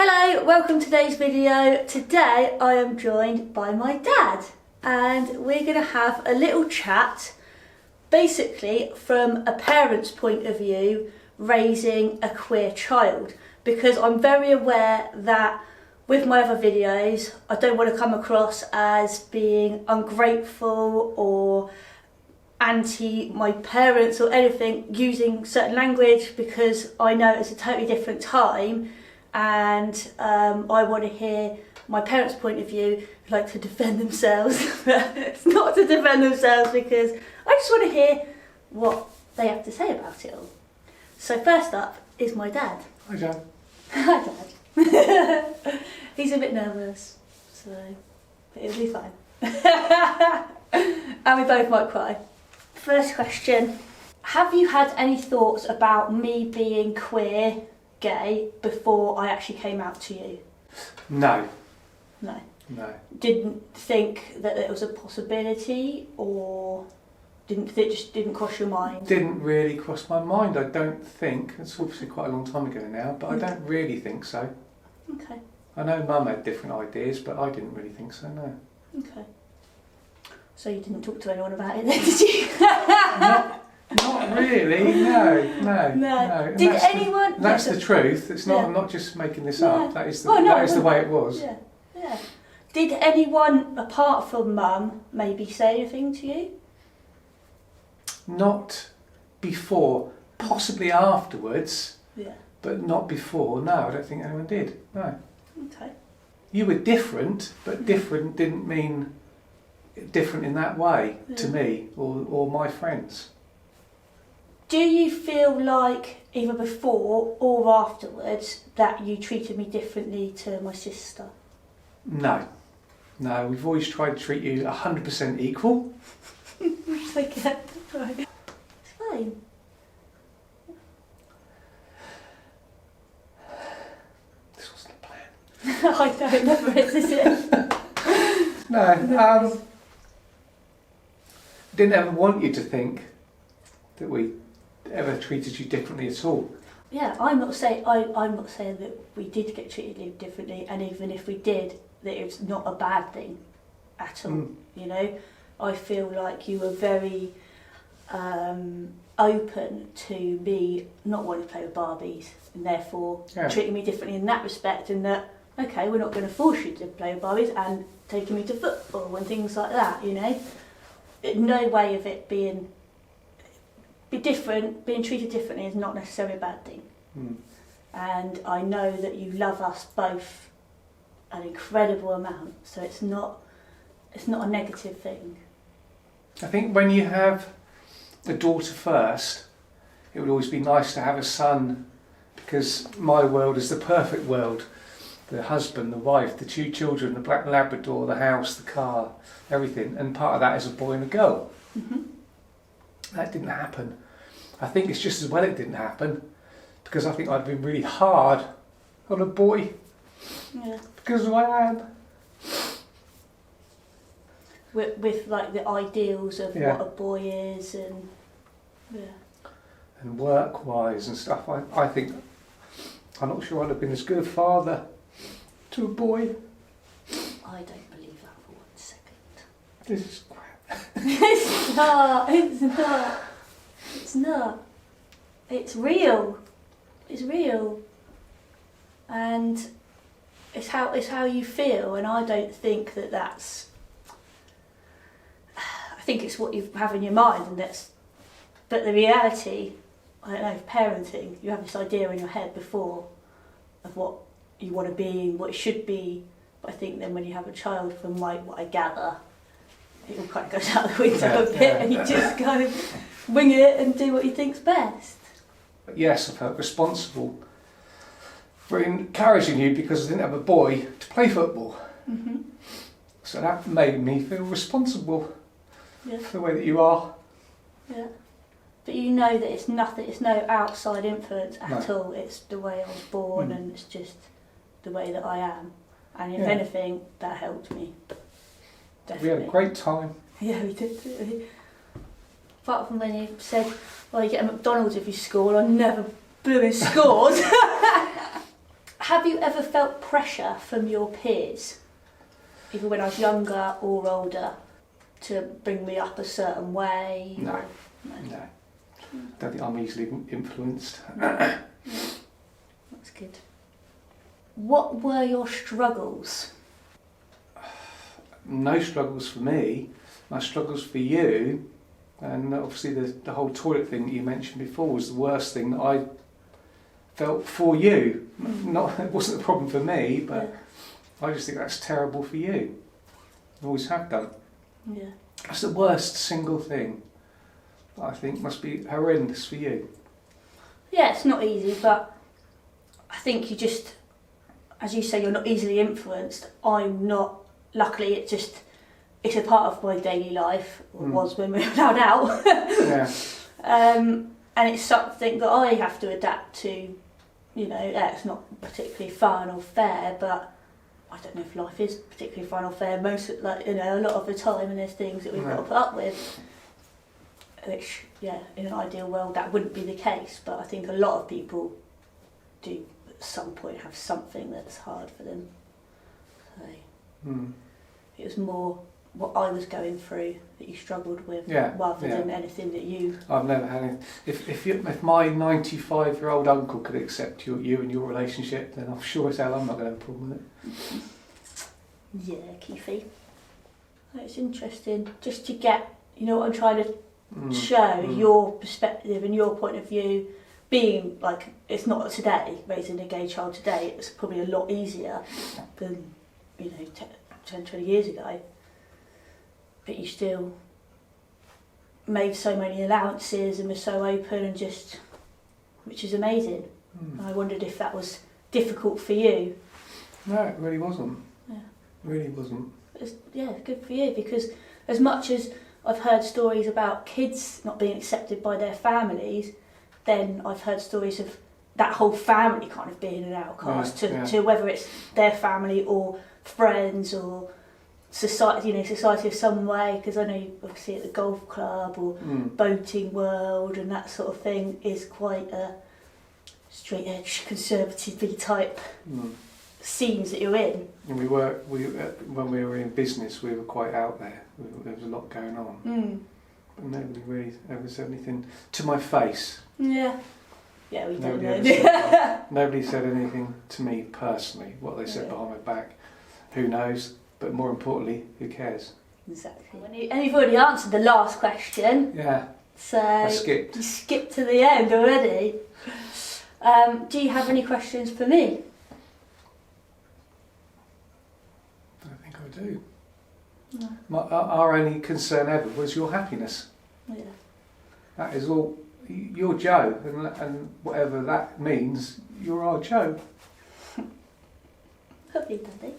Hello, welcome to today's video. Today I am joined by my dad and we're going to have a little chat basically from a parent's point of view raising a queer child, because I'm very aware that with my other videos I don't want to come across as being ungrateful or anti my parents or anything using certain language, because I know it's a totally different time and I want to hear my parents' point of view, like to defend themselves. It's not to defend themselves, because I just want to hear what they have to say about it all. So first up is my dad. Hi, Dad. Hi, Dad. He's a bit nervous, so but it'll be fine. And we both might cry. First question: have you had any thoughts about me being queer, gay, before I actually came out to you? No. No. No. Didn't think that it was a possibility, or it just didn't cross your mind? Didn't really cross my mind, I don't think. It's obviously quite a long time ago now, but I don't really think so. Okay. I know Mum had different ideas, but I didn't really think so, no. Okay. So you didn't talk to anyone about it then, did you? Not really, no. No. Did anyone... That's the truth. It's not. Yeah. I'm not just making this Yeah. up. That is the way it was. Yeah. Yeah. Did anyone apart from Mum maybe say anything to you? Not before, possibly afterwards. Yeah. But not before. No, I don't think anyone did. No. Okay. You were different, but different didn't mean different in that way to me or my friends. Do you feel like either before or afterwards that you treated me differently to my sister? No. No, we've always tried to treat you 100% equal. Okay. Right. It's fine. This wasn't the plan. I don't remember it, is it? No. Didn't ever want you to think that we ever treated you differently at all. Yeah, I'm not saying that we did get treated differently, and even if we did, that it's not a bad thing at all. You know, I feel like you were very open to me not wanting to play with Barbies, and therefore treating me differently in that respect. And that, okay, we're not going to force you to play with Barbies, and taking me to football and things like that. You know, no way of it being different, being treated differently is not necessarily a bad thing. And I know that you love us both an incredible amount, so it's not a negative thing. I think when you have a daughter first, it would always be nice to have a son, because my world is the perfect world. The husband, the wife, the two children, the black Labrador, the house, the car, everything, and part of that is a boy and a girl. That didn't happen. I think it's just as well it didn't happen, because I think I'd been really hard on a boy. Yeah. Because I am. With like the ideals of what a boy is, and and work-wise and stuff. I think I'm not sure I'd have been as good a father to a boy. I don't believe that for 1 second. This is crap. It's not. It's not. It's not. It's real. It's real. And it's how you feel, and I don't think that that's. I think it's what you have in your mind, and that's. But the reality, I don't know, parenting, you have this idea in your head before of what you want to be and what it should be. But I think then when you have a child, from like what I gather, it all kind of goes out the window a bit, and you just kind of wing it and do what you think's best. But yes, I felt responsible for encouraging you, because I didn't have a boy to play football. So that made me feel responsible for the way that you are. Yeah. But you know that it's nothing, it's no outside influence at all. It's the way I was born, and it's just the way that I am. And if anything, that helped me. Definitely. We had a great time. Yeah, we did. Didn't we? Apart from when you said, well, you get a McDonald's if you score, I never blew in scored. Have you ever felt pressure from your peers, either when I was younger or older, to bring me up a certain way? No. Don't think I'm easily influenced. That's good. What were your struggles? No struggles for me. My struggles for you, and obviously the whole toilet thing that you mentioned before was the worst thing that I felt for you. It wasn't a problem for me, but I just think that's terrible for you. I always have done. Yeah. That's the worst single thing that I think must be horrendous for you. Yeah, it's not easy, but I think you just, as you say, you're not easily influenced. I'm not. Luckily, it's a part of my daily life, or was when we were allowed out. Yeah. And it's something that I have to adapt to. You know, it's not particularly fun or fair, but I don't know if life is particularly fun or fair. A lot of the time, and there's things that we've got to put up with. Which, in an ideal world, that wouldn't be the case. But I think a lot of people do, at some point, have something that's hard for them. So it was more what I was going through that you struggled with, rather than anything that you... I've never had any... If my 95-year-old uncle could accept you and your relationship, then I'm sure as hell I'm not going to have a problem with it. Yeah, Keithy. It's interesting just to get, what I'm trying to show, your perspective and your point of view, being like, it's not today, raising a gay child today, it's probably a lot easier than, 10, 20 years ago. But you still made so many allowances and were so open and which is amazing. And I wondered if that was difficult for you. No, it really wasn't. Yeah. It really wasn't. It's good for you, because as much as I've heard stories about kids not being accepted by their families, then I've heard stories of that whole family kind of being an outcast to whether it's their family or friends or society of some way, because I know you obviously at the golf club or boating world and that sort of thing is quite a straight edge conservative type scenes that you're in. And when we were in business, we were quite out there. There was a lot going on, but nobody really ever said anything to my face. Yeah, we don't know. Nobody said anything to me personally. What they said behind my back, who knows? But more importantly, who cares? Exactly. And you've already answered the last question. Yeah. So I skipped. You skipped to the end already. Do you have any questions for me? I don't think I do. No. Our only concern ever was your happiness. Yeah. That is all. You're Joe, and whatever that means, you're our Joe. Lovely, Daddy.